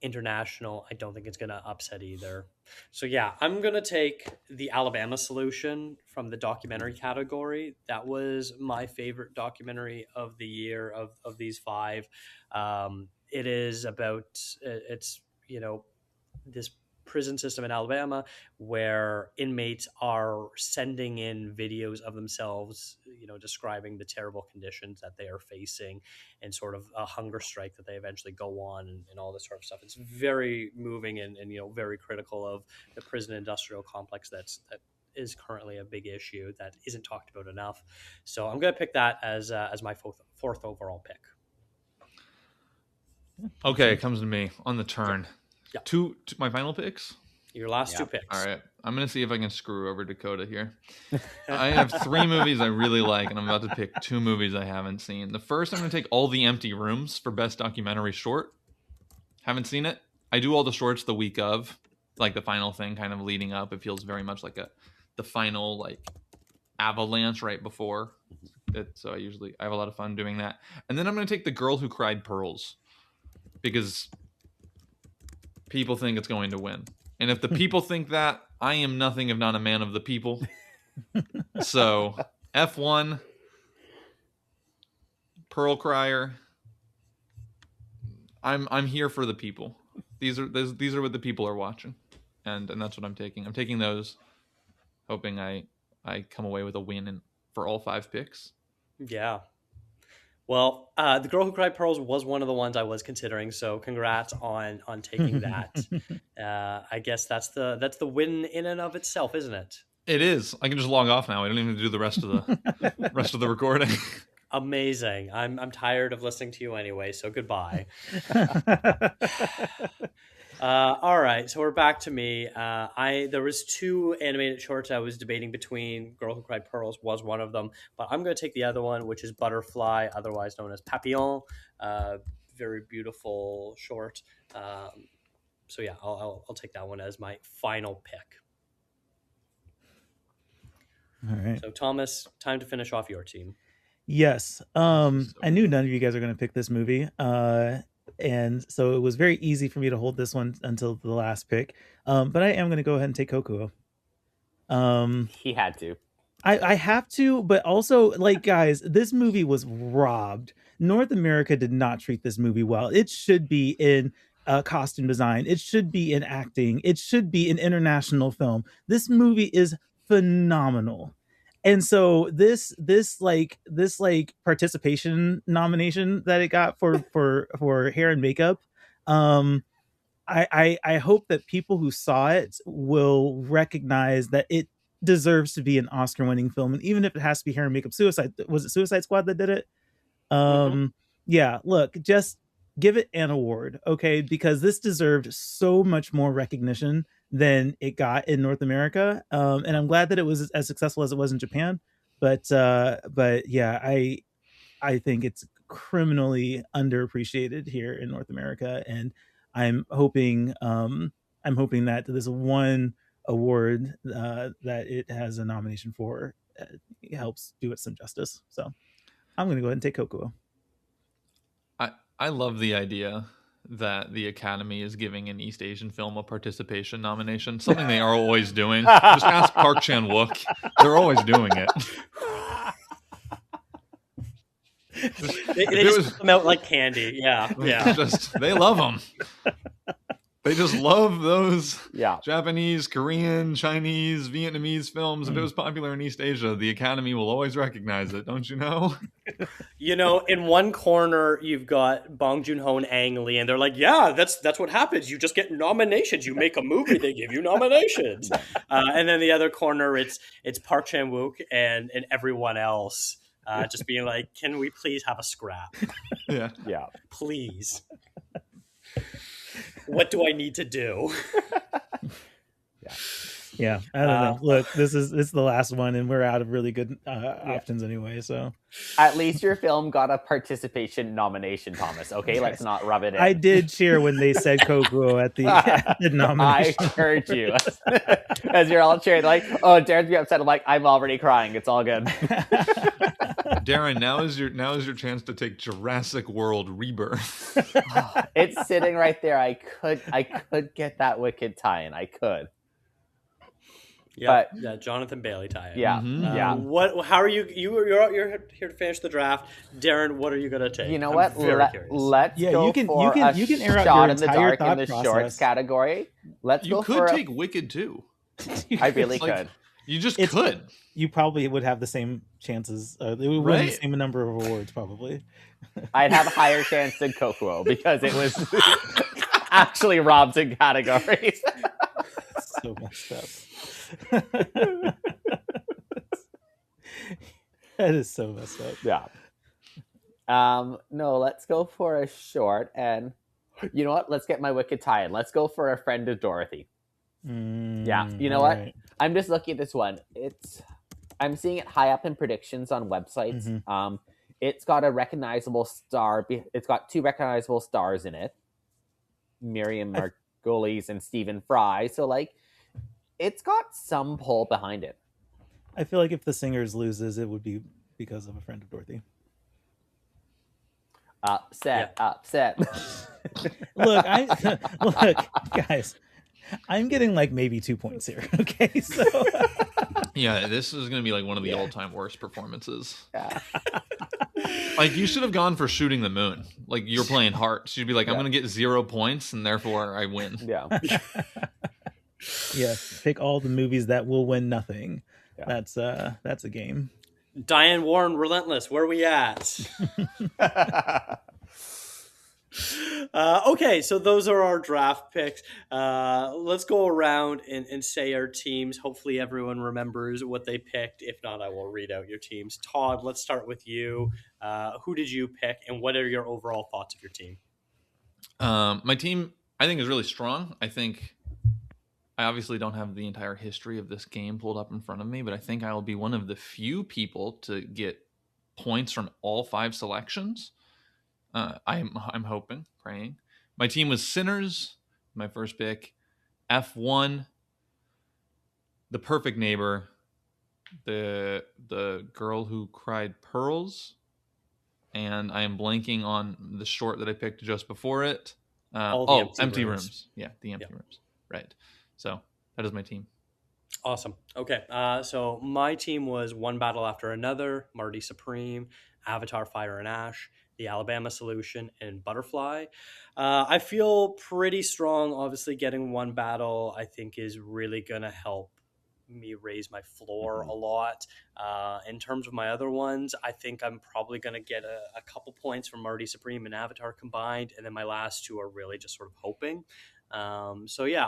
S1: international, I don't think it's going to upset either. So yeah, I'm going to take the Alabama Solution from the documentary category. That was my favorite documentary of the year of these five. It is about, it's, this prison system in Alabama where inmates are sending in videos of themselves, describing the terrible conditions that they are facing and sort of a hunger strike that they eventually go on and all this sort of stuff. It's very moving and very critical of the prison industrial complex that is currently a big issue that isn't talked about enough. So I'm going to pick that as my fourth overall pick.
S4: Okay, it comes to me on the turn.
S1: Yeah.
S4: Two my final picks?
S1: Your last two picks.
S4: All right. I'm going to see if I can screw over Dakota here. I have 3 movies I really like, and I'm about to pick 2 movies I haven't seen. The first, I'm going to take All the Empty Rooms for Best Documentary Short. Haven't seen it. I do all the shorts the week of, like the final thing kind of leading up. It feels very much like the final like avalanche right before it. So I have a lot of fun doing that. And then I'm going to take The Girl Who Cried Pearls, because people think it's going to win. And if the people think that, I am nothing if not a man of the people. So, F1, Pearl Crier. I'm here for the people. These are what the people are watching. And that's what I'm taking. I'm taking those, hoping I come away with a win for all 5 picks.
S1: Yeah. Well, The Girl Who Cried Pearls was one of the ones I was considering, so congrats on taking that. I guess that's the win in and of itself, isn't it?
S4: It is. I can just log off now. I don't even have to do the rest of the recording.
S1: Amazing. I'm tired of listening to you anyway, so goodbye. All right, so we're back to me. There was 2 animated shorts I was debating between. Girl Who Cried Pearls was one of them, but I'm going to take the other one, which is Butterfly, otherwise known as Papillon. Very beautiful short. So yeah, I'll take that one as my final pick.
S2: All right.
S1: So Thomas, time to finish off your team.
S2: Yes. I knew none of you guys are going to pick this movie. And so it was very easy for me to hold this one until the last pick. But I am going to go ahead and take Kokuho.
S3: He had to.
S2: I have to, but also, like, guys, this movie was robbed. North America did not treat this movie well. It should be in costume design. It should be in acting. It should be an international film. This movie is phenomenal. And so this participation nomination that it got for hair and makeup, I hope that people who saw it will recognize that it deserves to be an Oscar-winning film, and even if it has to be hair and makeup. Was it Suicide Squad that did it? Yeah, look, just give it an award, okay? Because this deserved so much more recognition than it got in North America, and I'm glad that it was as successful as it was in Japan. But yeah, I think it's criminally underappreciated here in North America, and I'm hoping that this one award that it has a nomination for helps do it some justice. So I'm going to go ahead and take Kokuho.
S4: I love the idea that the Academy is giving an East Asian film a participation nomination. Something they are always doing. Just ask Park Chan-wook. They're always doing it.
S1: They just put them out like candy. Yeah.
S4: They love them. They just love those
S3: Yeah.
S4: Japanese, Korean, Chinese, Vietnamese films. If it was popular in East Asia, the Academy will always recognize it, don't you know?
S1: In one corner you've got Bong Joon-ho and Ang Lee, and they're like, yeah, that's what happens. You just get nominations. You make a movie, they give you nominations. And then the other corner, it's Park Chan-wook and everyone else just being like, can we please have a scrap?
S4: Yeah.
S1: Please. What do I need to do?
S2: Yeah, I don't know. Look, this is the last one, and we're out of really good options anyway. So
S3: At least your film got a participation nomination, Thomas. Okay, let's not rub it in.
S2: I did cheer when they said Kokuho at the nomination.
S3: I heard you. As you're all cheering, like, oh, Darren's be upset. I'm like, I'm already crying. It's all good.
S4: Darren, now is your chance to take Jurassic World Rebirth.
S3: It's sitting right there. I could get that Wicked tie-in. I could.
S1: Yeah, Jonathan Bailey tie-in.
S3: Yeah, yeah.
S1: How are you? You're here to finish the draft, Darren. What are you gonna take?
S3: You know what?
S1: Very curious.
S3: Let's go
S2: you can
S3: for
S2: air out
S3: shot
S2: your
S3: in the
S2: entire
S3: dark in the
S2: thought
S3: shorts
S2: process.
S3: category. Let's
S4: You
S3: go
S4: could
S3: for
S4: take Wicked too.
S3: I really
S4: It's like-
S3: could.
S4: You just
S2: It's-
S4: could.
S2: You probably would have the same chances. They would win the
S4: Right.
S2: same number of awards, probably.
S3: I'd have a higher chance than Kokuho because it was actually robbed in categories.
S2: So messed up. That is so messed up.
S3: Yeah. No, let's go for a short, and you know what? Let's get my Wicked tie in. Let's go for A Friend of Dorothy. Yeah, you know what?
S2: Right.
S3: I'm just looking at this one. I'm seeing it high up in predictions on websites.
S2: Mhm.
S3: It's got a recognizable star. It's got 2 recognizable stars in it, Miriam Margolyes and Stephen Fry. So like, it's got some pull behind it.
S2: I feel like if the Singers loses, it would be because of A Friend of Dorothy.
S3: Upset.
S2: Look, guys, I'm getting like maybe 2 points here. Okay, so
S4: Yeah, this is going to be like one of the all-time worst performances.
S3: Yeah.
S4: Like, you should have gone for Shooting the Moon. Like, you're playing hearts. You'd be like, I'm
S3: Yeah.
S4: going to get 0 points, and therefore I win.
S3: Yeah.
S2: yeah, pick all the movies that will win nothing.
S3: Yeah.
S2: That's a game.
S1: Diane Warren, Relentless, where are we at? Okay, so those are our draft picks. Let's go around and say our teams. Hopefully everyone remembers what they picked. If not, I will read out your teams. Todd, let's start with you. Who did you pick, and what are your overall thoughts of your team?
S4: My team, I think, is really strong. I think I obviously don't have the entire history of this game pulled up in front of me, but I think I will be one of the few people to get points from all 5 selections. I'm hoping, praying. My team was Sinners, my first pick. F1, The Perfect Neighbor, the Girl Who Cried Pearls, and I am blanking on the short that I picked just before it. Empty Rooms. Yeah, the Empty Rooms. Right. So that is my team.
S1: Awesome. Okay. So my team was One Battle After Another, Marty Supreme, Avatar Fire and Ash, The Alabama Solution, and Butterfly. I feel pretty strong. Obviously, getting One Battle, I think, is really going to help me raise my floor a lot. In terms of my other ones, I think I'm probably going to get a couple points from Marty Supreme and Avatar combined, and then my last 2 are really just sort of hoping. So yeah,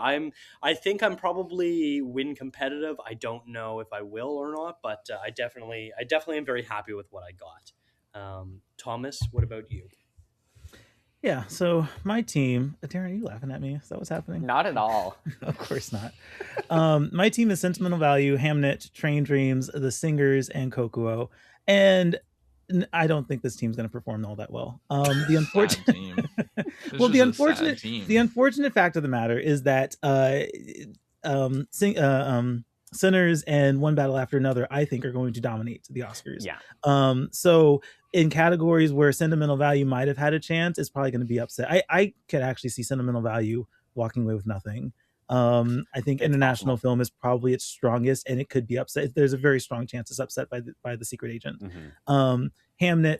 S1: I think I'm probably win competitive. I don't know if I will or not, but I definitely am very happy with what I got. Thomas, what about you?
S2: Yeah, so my team, Darren, are you laughing at me? Is that what's happening?
S3: Not at all.
S2: Of course not. My team is Sentimental Value, Hamnet, Train Dreams, The Singers, and Kokuho. And I don't think this team's going to perform all that well. The unfortunate
S4: Sad team.
S2: well,
S4: This is a sad team.
S2: the unfortunate fact of the matter is that Sinners and One Battle After Another, I think, are going to dominate the Oscars.
S3: Yeah.
S2: So in categories where Sentimental Value might have had a chance, it's probably going to be upset. I could actually see Sentimental Value walking away with nothing. I think international film is probably its strongest, and it could be upset. There's a very strong chance it's upset by the Secret Agent. Hamnet,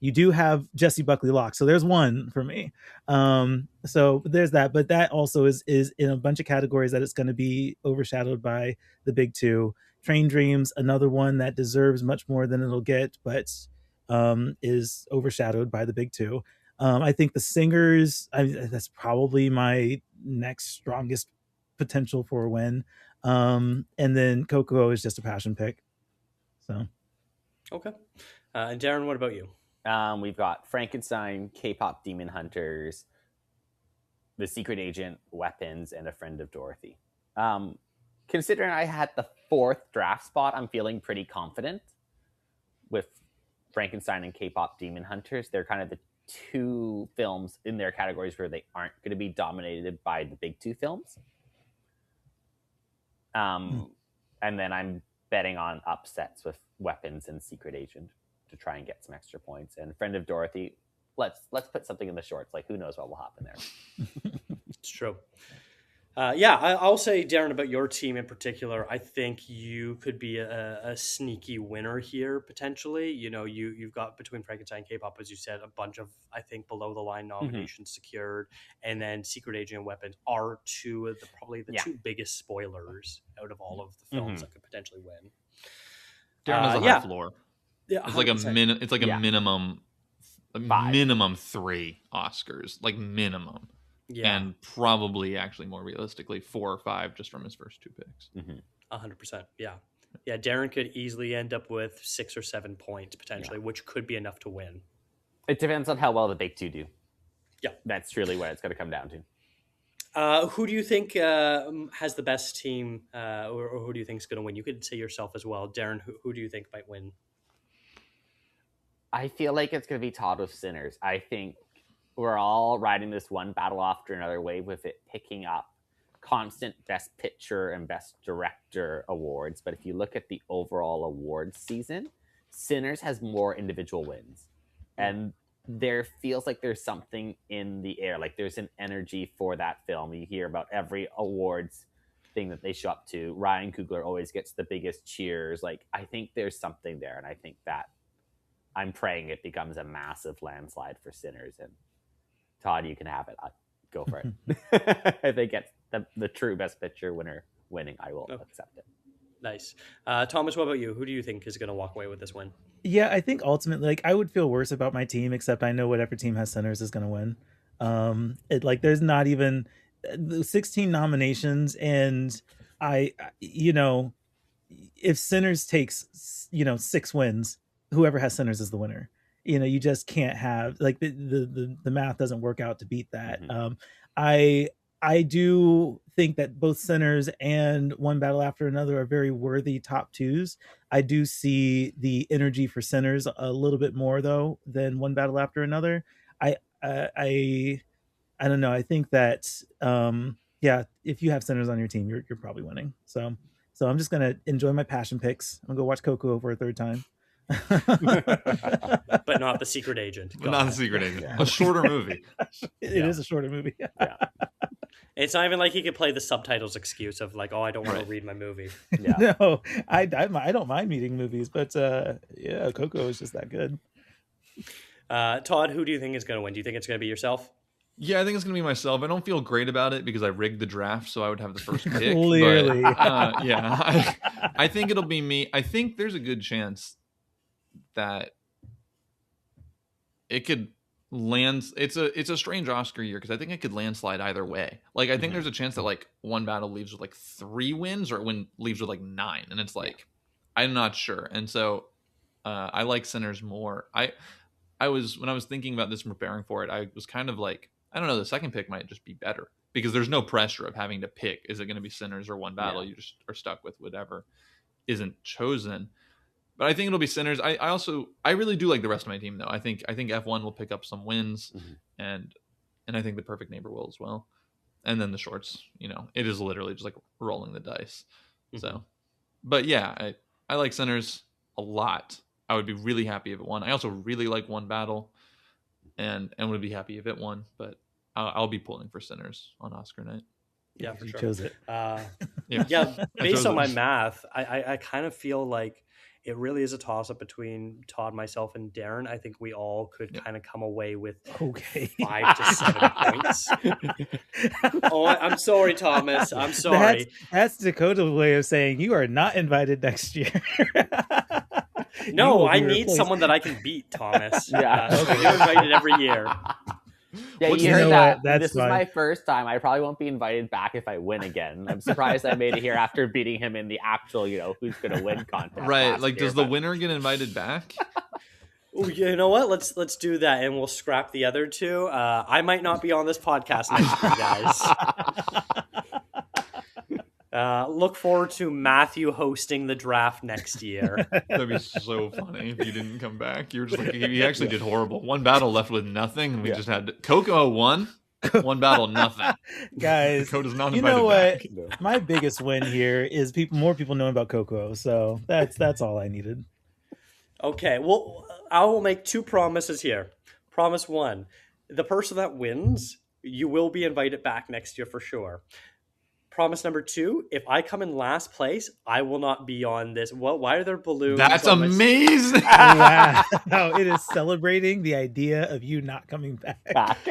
S2: you do have Jessie Buckley Locke, so there's one for me. So there's that, but that also is in a bunch of categories that it's going to be overshadowed by the big 2. Train Dreams, another one that deserves much more than it'll get, but is overshadowed by the big 2. I think The Singers, that's probably my next strongest potential for a win. And then Kokuho is just a passion pick. So,
S1: okay. And Darren, what about you?
S3: We've got Frankenstein, KPop Demon Hunters, The Secret Agent, Weapons, and A Friend of Dorothy. Considering I had the 4th draft spot, I'm feeling pretty confident with Frankenstein and K-pop Demon Hunters. They're kind of the 2 films in their categories where they aren't going to be dominated by the big 2 films. And then I'm betting on upsets with Weapons and Secret Agent to try and get some extra points. And Friend of Dorothy, let's put something in the shorts. Like, who knows what will happen there?
S1: It's true. I'll say, Darren, about your team in particular. I think you could be a sneaky winner here potentially. You've got between Frankenstein and K-pop, as you said, a bunch of I think below the line nominations secured, and then Secret Agent and Weapons are probably the two biggest spoilers out of all of the films that could potentially win.
S4: Darren has a high floor.
S1: Yeah,
S4: it's like a minimum, minimum 3 Oscars, like minimum.
S1: Yeah.
S4: And probably actually more realistically 4 or 5 just from his first 2 picks.
S1: 100%. Yeah. Darren could easily end up with 6 or 7 points potentially, which could be enough to win.
S3: It depends on how well the big 2 do.
S1: Yeah.
S3: That's really what it's going to come down to.
S1: Who do you think has the best team, or who do you think is going to win? You could say yourself as well. Darren, who do you think might win?
S3: I feel like it's going to be Todd with Sinners. I think we're all riding this one battle after another wave with it picking up constant Best Picture and Best Director awards. But if you look at the overall awards season, Sinners has more individual wins. And there feels like there's something in the air. Like there's an energy for that film. You hear about every awards thing that they show up to. Ryan Coogler always gets the biggest cheers. Like I think there's something there. And I think that I'm praying it becomes a massive landslide for Sinners. And Todd, you can have it. Go for it. If they get the true Best Picture winner winning, I will accept it.
S1: Nice. Thomas, what about you? Who do you think is going to walk away with this win?
S2: Yeah, I think ultimately, like, I would feel worse about my team, except I know whatever team has Sinners is going to win. There's not even 16 nominations, and if Sinners takes 6 wins, whoever has Sinners is the winner. You just can't have the math doesn't work out to beat that. I do think that both Sinners and One Battle After Another are very worthy top 2s. I do see the energy for Sinners a little bit more though than One Battle After Another. I don't know. I think that if you have Sinners on your team, you're probably winning. So I'm just gonna enjoy my passion picks. I'm gonna go watch Kokuho for a 3rd time.
S1: But not the Secret Agent.
S4: Not the Secret Agent. A shorter movie.
S2: It is a shorter movie.
S1: Yeah. It's not even like he could play the subtitles excuse of like, oh, I don't want to read my movie.
S2: Yeah. No, I don't mind reading movies, but Kokuho is just that good.
S1: Todd, who do you think is going to win? Do you think it's going to be yourself?
S4: Yeah, I think it's going to be myself. I don't feel great about it because I rigged the draft, so I would have the first pick.
S2: Clearly.
S4: But, I think it'll be me. I think there's a good chance that it could land. It's a strange Oscar year because I think it could landslide either way. Like I think there's a chance that like One Battle leaves with like 3 wins, or leaves with like 9, and it's like I'm not sure. And so I like Sinners more. When I was thinking about this and preparing for it, I was kind of like, I don't know, the second pick might just be better because there's no pressure of having to pick. Is it going to be Sinners or One Battle? You just are stuck with whatever isn't chosen. But I think it'll be Sinners. I really do like the rest of my team though. I think F1 will pick up some wins, and I think The Perfect Neighbor will as well. And then the shorts, it is literally just like rolling the dice. So, but yeah, I like Sinners a lot. I would be really happy if it won. I also really like One Battle, and would be happy if it won. But I'll be pulling for Sinners on Oscar night.
S1: Yeah, for
S2: you
S1: sure.
S2: chose it.
S1: Based on my math, I kind of feel like it really is a toss-up between Todd, myself, and Darren. I think we all could kind of come away with 5 to 7 points. Oh, I'm sorry, Thomas. I'm sorry.
S2: That's Dakota's way of saying you are not invited next year.
S1: No, I need someone that I can beat, Thomas. You're invited every year.
S3: Yeah, you heard that. This is my first time. I probably won't be invited back if I win again. I'm surprised I made it here after beating him in the actual, who's going to win contest.
S4: Right. Like, does the winner get invited back?
S1: Oh, you know what? Let's do that, and we'll scrap the other 2. I might not be on this podcast next year, guys. Look forward to Matthew hosting the draft next year.
S4: That'd be so funny if you didn't come back. You were just like, he actually did horrible. One battle left with nothing, and we just had Kokuho won. One battle, nothing.
S2: Guys,
S4: Dakota's not
S2: you know what?
S4: back.
S2: My biggest win here is more people knowing about Kokuho, so that's all I needed.
S1: Okay, well, I will make 2 promises here. Promise 1, the person that wins, you will be invited back next year for sure. promise number 2, if I come in last place, I will not be on this. Why are there balloons?
S4: That's
S1: on my-
S4: amazing.
S2: Wow. It is celebrating the idea of you not coming back.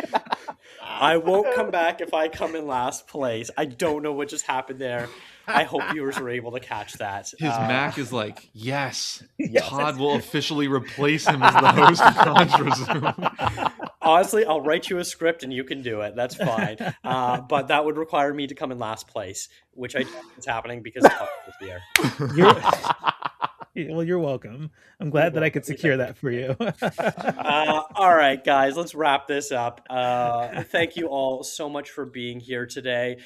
S1: I won't come back if I come in last place. I don't know what just happened there. I hope viewers were able to catch that.
S4: His Mac is like, yes,
S3: Yes.
S4: Todd will officially replace him as the host of Contra Zoom.
S1: Honestly, I'll write you a script and you can do it. That's fine. But that would require me to come in last place, which I don't think is happening because Todd is here.
S2: Well, you're welcome. I'm glad that I could secure that for you.
S1: All right, guys, let's wrap this up. Thank you all so much for being here today.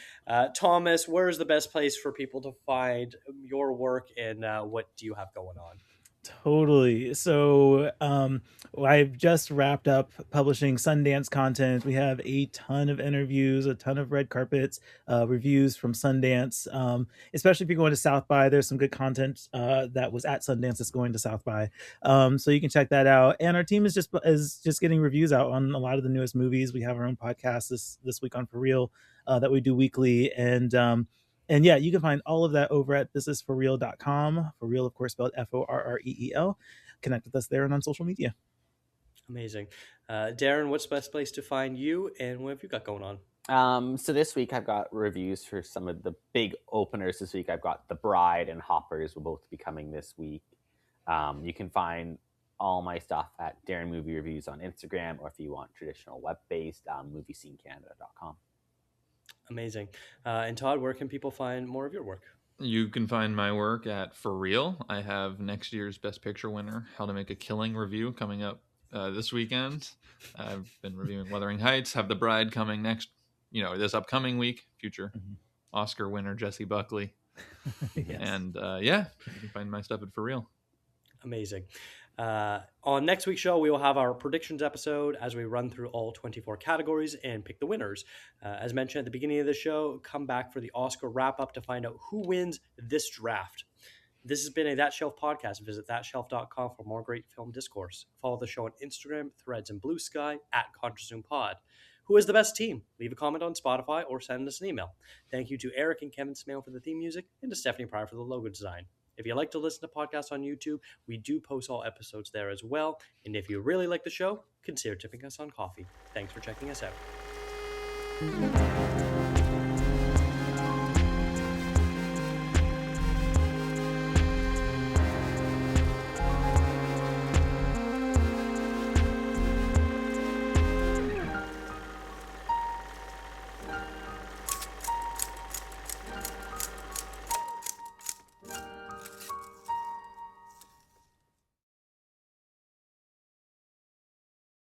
S1: Thomas, where is the best place for people to find your work, and what do you have going on?
S2: Totally. So I've just wrapped up publishing Sundance content. We have a ton of interviews, a ton of red carpets, reviews from Sundance. Especially if you're going to South by, there's some good content that was at Sundance that's going to South by. So you can check that out. And our team is just getting reviews out on a lot of the newest movies. We have our own podcast this week on For Real that we do weekly. And yeah, you can find all of that over at thisisforreal.com. For Real, of course, spelled FORREEL. Connect with us there and on social media.
S1: Amazing. Darren, what's the best place to find you, and what have you got going on?
S3: So this week I've got reviews for some of the big openers this week. I've got The Bride and Hoppers will both be coming this week. You can find all my stuff at Darren Movie Reviews on Instagram, or if you want traditional web-based, moviescenecanada.com.
S1: Amazing. And Todd, where can people find more of your work?
S4: You can find my work at For Real. I have next year's Best Picture winner, How to Make a Killing review, coming up this weekend. I've been reviewing Wuthering Heights, have The Bride coming this upcoming week, future Oscar winner Jessie Buckley.
S2: Yes.
S4: And you can find my stuff at For Real.
S1: Amazing. On next week's show, we will have our predictions episode as we run through all 24 categories and pick the winners. As mentioned at the beginning of the show, come back for the Oscar wrap-up to find out who wins this draft. This has been a That Shelf podcast. Visit thatshelf.com for more great film discourse. Follow the show on Instagram, Threads, and Blue Sky at Contra Zoom Pod. Who is the best team? Leave a comment on Spotify or send us an email. Thank you to Eric and Kevin Smale for the theme music and to Stephanie Pryor for the logo design. If you like to listen to podcasts on YouTube, we do post all episodes there as well. And if you really like the show, consider tipping us on coffee. Thanks for checking us out.